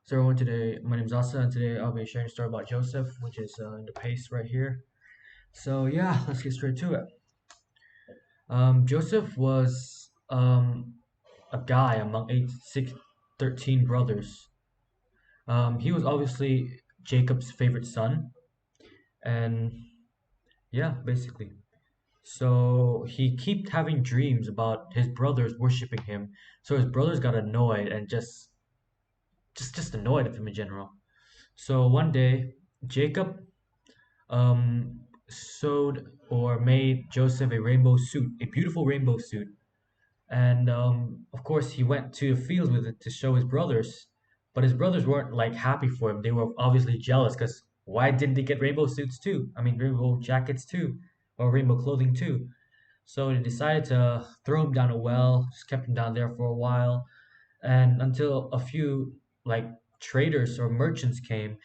So everyone, today my name is Asa, and today I'll be sharing a story about Joseph, which is in the paste right here. So yeah, let's get straight to it. Joseph was a guy among 13 brothers. He was obviously Jacob's favorite son, and yeah, basically. So he kept having dreams about his brothers worshiping him. So his brothers got annoyed and just annoyed of him in general. So one day, Jacob sewed or made Joseph a rainbow suit, a beautiful rainbow suit. And of course, he went to the fields with it to show his brothers. But his brothers weren't like happy for him. They were obviously jealous because why didn't they get rainbow suits too? I mean, rainbow jackets too, or rainbow clothing too. So they decided to throw him down a well, just kept him down there for a while, and until a few like traders or merchants came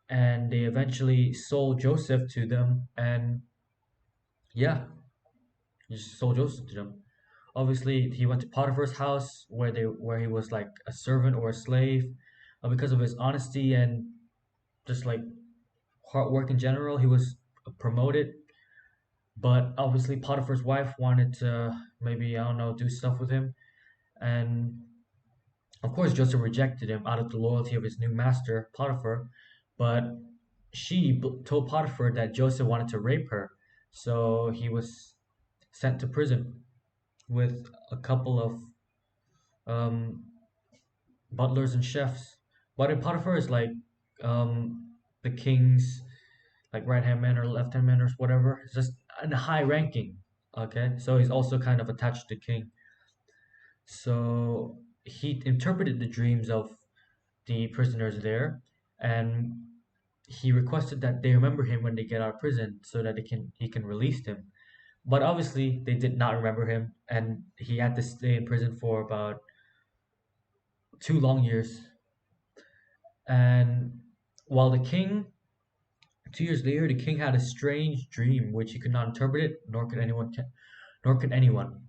and they eventually sold Joseph to them, and yeah, he just sold Joseph to them. Obviously, he went to Potiphar's house where he was like a servant or a slave, because of his honesty and just like hard work in general. He was promoted, but obviously Potiphar's wife wanted to maybe I don't know do stuff with him, and of course Joseph rejected him out of the loyalty of his new master Potiphar, but told Potiphar that Joseph wanted to rape her, so he was sent to prison with a couple of um, butlers and chefs. But in Potiphar is like the king's like right hand man or left hand man or whatever. It's just in a high ranking. Okay, so he's also kind of attached to the king. So he interpreted the dreams of the prisoners there, and he requested that they remember him when they get out of prison, so that he can release them. But obviously, they did not remember him, and he had to stay in prison for about 2 long years. And while the king, 2 years later, the king had a strange dream which he could not interpret it, nor could anyone.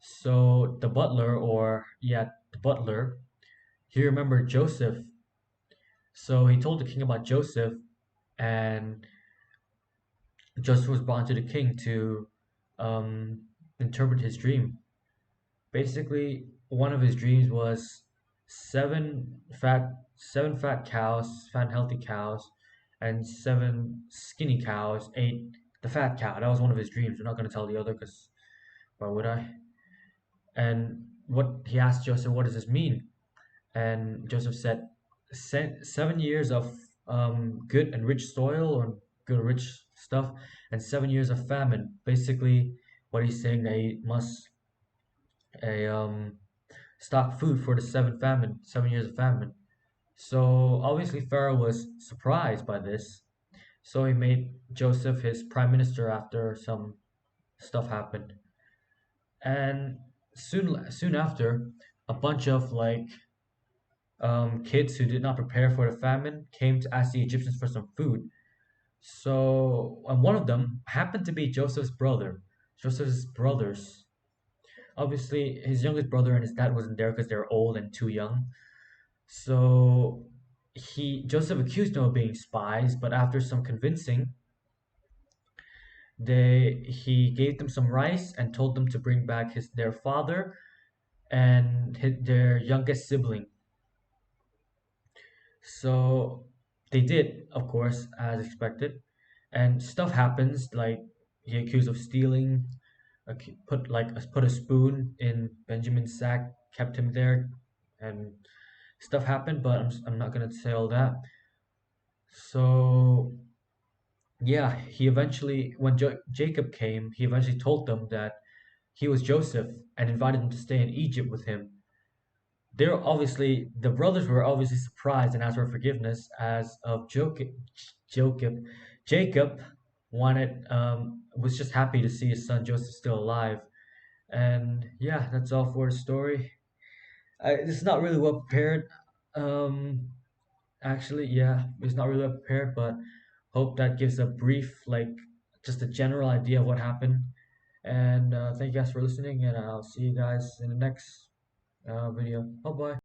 So the butler, or yeah, the butler, he remembered Joseph. So he told the king about Joseph, and Joseph was brought to the king to um, interpret his dream. Basically, one of his dreams was seven fat cows, fat and healthy cows, and seven skinny cows ate the fat cow. That was one of his dreams. I'm not gonna tell the other because why would I? And what he asked Joseph, what does this mean? And Joseph said, 7 years of good and rich soil or good rich stuff, and 7 years of famine. Basically, what he's saying that he must a stock food for the 7 years of famine. So obviously Pharaoh was surprised by this. So he made Joseph his prime minister after some stuff happened. And soon after, a bunch of like kids who did not prepare for the famine came to ask the Egyptians for some food. So and one of them happened to be Joseph's brother. Joseph's brothers. Obviously, his youngest brother and his dad wasn't there because they're old and too young. So Joseph accused them of being spies, but after some convincing, he gave them some rice and told them to bring back their father and their youngest sibling. So they did, of course, as expected, and stuff happens like he accused of stealing, put a spoon in Benjamin's sack, kept him there, and stuff happened. But I'm not gonna say all that. So yeah, he eventually, when Jacob came, he eventually told them that he was Joseph and invited them to stay in Egypt with him. The brothers were obviously surprised and asked for forgiveness as of Jacob. Jacob was just happy to see his son Joseph still alive. And yeah, that's all for the story. It's not really well prepared. Um, Actually, yeah, it's not really well prepared, but hope that gives a brief, like, just a general idea of what happened. And thank you guys for listening, and I'll see you guys in the next video. Bye bye.